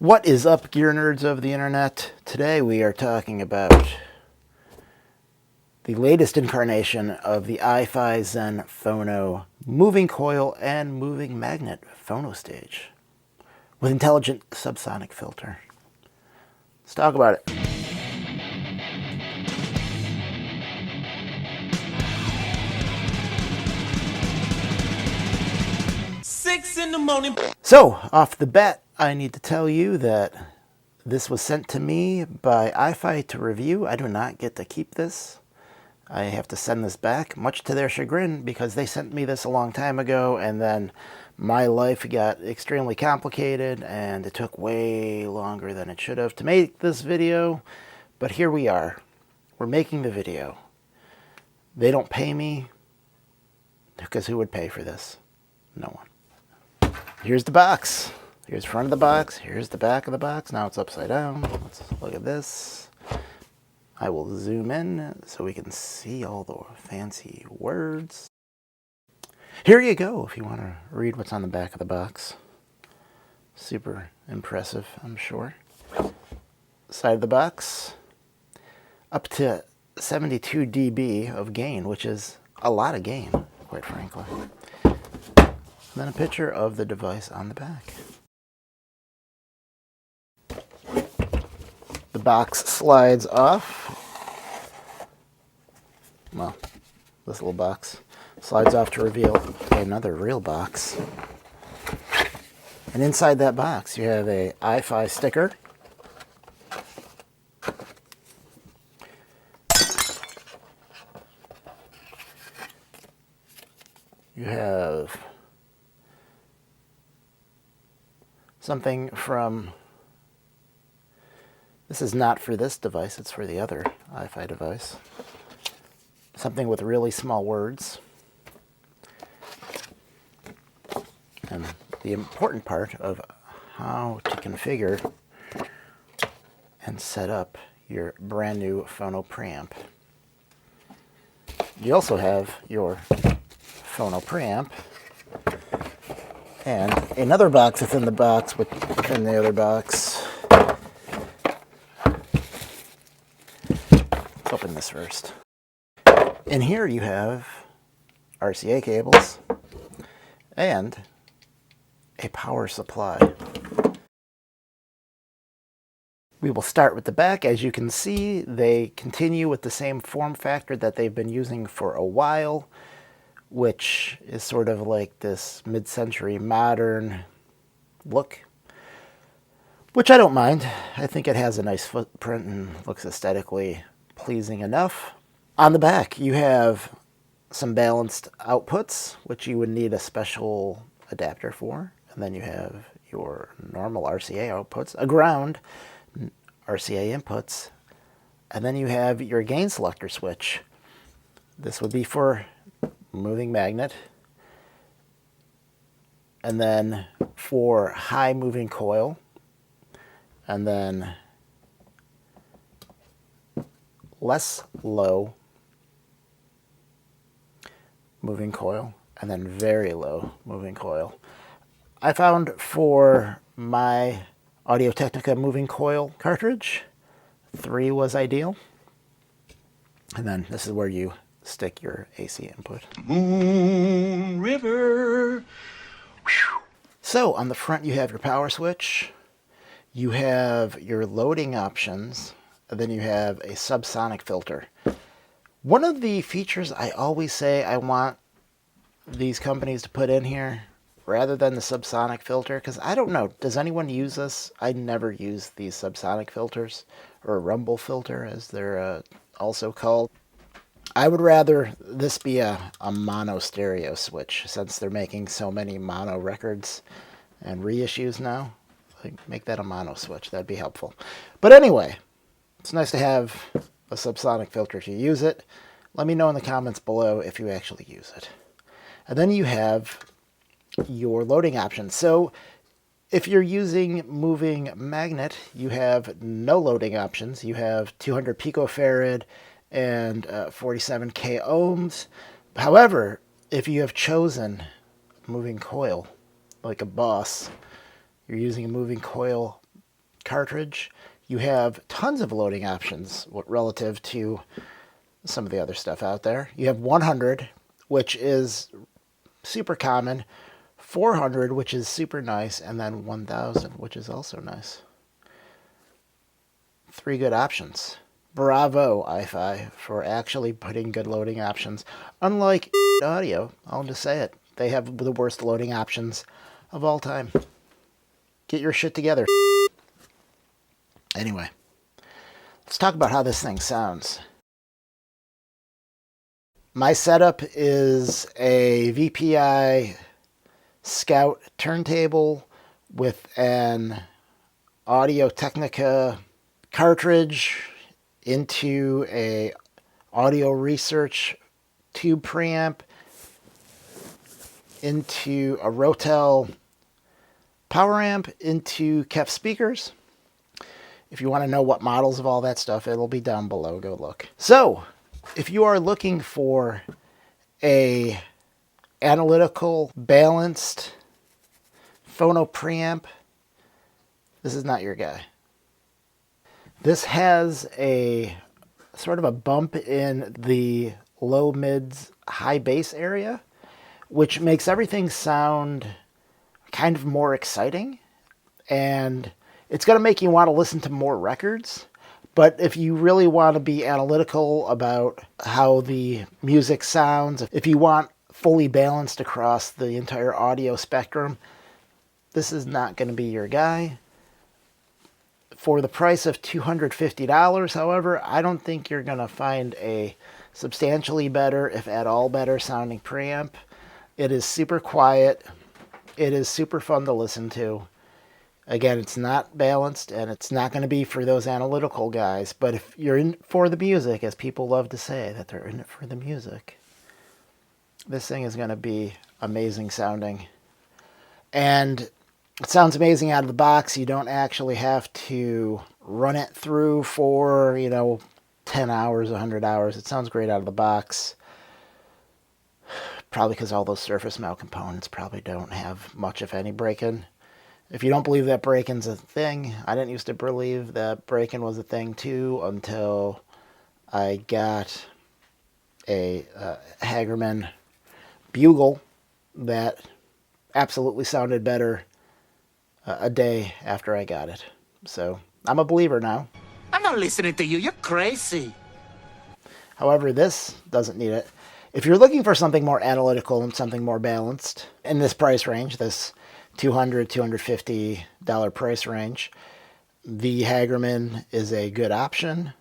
What is up, gear nerds of the internet? Today we are talking about the latest incarnation of the iFi ZEN Phono moving coil and moving magnet phono stage with intelligent subsonic filter. Let's talk about it. So, off the bat, I need to tell you that this was sent to me by iFi to review. I do not get to keep this. I have to send this back, much to their chagrin, because they sent me this a long time ago, and then my life got extremely complicated, and it took way longer than it should have to make this video. But here we are. We're making the video. They don't pay me, because who would pay for this? No one. Here's the box. Here's the front of the box. Here's the back of the box. Now it's upside down. Let's look at this. I will zoom in so we can see all the fancy words. Here you go if you want to read what's on the back of the box. Super impressive, I'm sure. Side of the box. Up to 72 dB of gain, which is a lot of gain, quite frankly. And then a picture of the device on the back. The box slides off. Well, this little box slides off to reveal another real box. And inside that box, you have a iFi sticker. You have something from, this is not for this device, it's for the other iFi device. Something with really small words. And the important part of how to configure and set up your brand new Phono preamp. You also have your Phono preamp and another box within the box within the other box. Let's open this first. In here you have RCA cables and a power supply. We will start with the back. As you can see, they continue with the same form factor that they've been using for a while, which is sort of like this mid-century modern look, which I don't mind. I think it has a nice footprint and looks aesthetically pleasing enough. On the back, you have some balanced outputs, which you would need a special adapter for. And then you have your normal RCA outputs, a ground, RCA inputs, and then you have your gain selector switch. This would be for moving magnet, and then for high moving coil, and then less low moving coil, and then very low moving coil. I found for my Audio Technica moving coil cartridge, 3 was ideal. And then this is where you stick your AC input. Moon River. So on the front you have your power switch, you have your loading options, and then you have a subsonic filter. One of the features I always say I want these companies to put in here, rather than the subsonic filter, because I don't know, does anyone use this? I never use these subsonic filters, or a rumble filter as they're also called. I would rather this be a mono stereo switch, since they're making so many mono records and reissues now. Like, make that a mono switch, that'd be helpful. But anyway, it's nice to have a subsonic filter to use it. Let me know in the comments below if you actually use it. And then you have your loading options. So if you're using moving magnet, you have no loading options. You have 200 picofarad and 47k ohms. However, if you have chosen moving coil, like a boss, you're using a moving coil cartridge, you have tons of loading options relative to some of the other stuff out there. You have 100, which is super common, 400, which is super nice, and then 1000, which is also nice. 3 good options. Bravo, iFi, for actually putting good loading options. Unlike audio, I'll just say it, they have the worst loading options of all time. Get your shit together. Anyway, let's talk about how this thing sounds. My setup is a VPI Scout turntable with an Audio Technica cartridge into a audio research tube preamp, into a Rotel power amp, into KEF speakers. If you want to know what models of all that stuff, it'll be down below. Go look. So, if you are looking for a analytical, balanced Phono preamp, this is not your guy. This has a sort of a bump in the low, mids, high bass area, which makes everything sound kind of more exciting, and it's going to make you want to listen to more records. But if you really want to be analytical about how the music sounds, if you want fully balanced across the entire audio spectrum, this is not going to be your guy. For the price of $250, however, I don't think you're going to find a substantially better, if at all better, sounding preamp. It is super quiet. It is super fun to listen to. Again, it's not balanced, and it's not going to be for those analytical guys. But if you're in for the music, as people love to say, that they're in it for the music, this thing is going to be amazing sounding. And it sounds amazing out of the box. You don't actually have to run it through for, 10 hours, 100 hours. It sounds great out of the box. Probably because all those surface mount components probably don't have much, if any, break-in. If you don't believe that break-in's a thing, I didn't used to believe that break-in was a thing too until I got a Hagerman Bugle that absolutely sounded better a day after I got it. So I'm a believer now. I'm not listening to you. You're crazy. However, this doesn't need it. If you're looking for something more analytical and something more balanced in this price range, this $200, $250 price range, the Hagerman is a good option.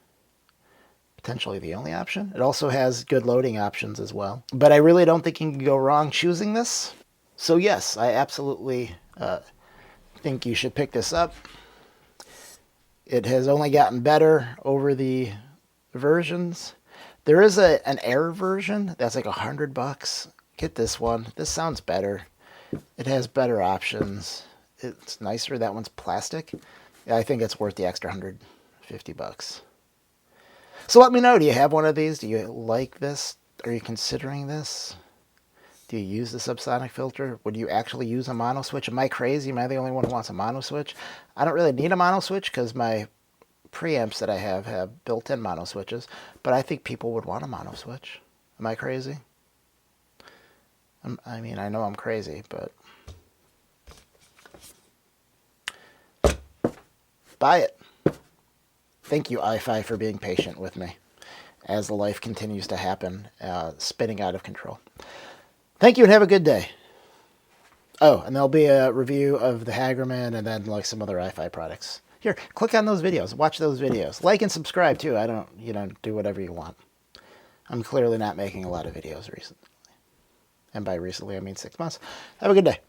Potentially the only option. It also has good loading options as well. But I really don't think you can go wrong choosing this. So yes, I absolutely think you should pick this up. It has only gotten better over the versions. There is an Air version that's like $100. Get this one. This sounds better. It has better options. It's nicer. That one's plastic. I think it's worth the extra $150. So let me know. Do you have one of these? Do you like this? Are you considering this? Do you use the subsonic filter? Would you actually use a mono switch? Am I crazy? Am I the only one who wants a mono switch? I don't really need a mono switch because my preamps that I have built-in mono switches, but I think people would want a mono switch. Am I crazy? I mean, I know I'm crazy, but buy it. Thank you, iFi, for being patient with me as the life continues to happen, spinning out of control. Thank you and have a good day. Oh, and there'll be a review of the Hagerman and then like some other iFi products. Here, click on those videos. Watch those videos. Like and subscribe too. I don't, do whatever you want. I'm clearly not making a lot of videos recently. And by recently, I mean 6 months. Have a good day.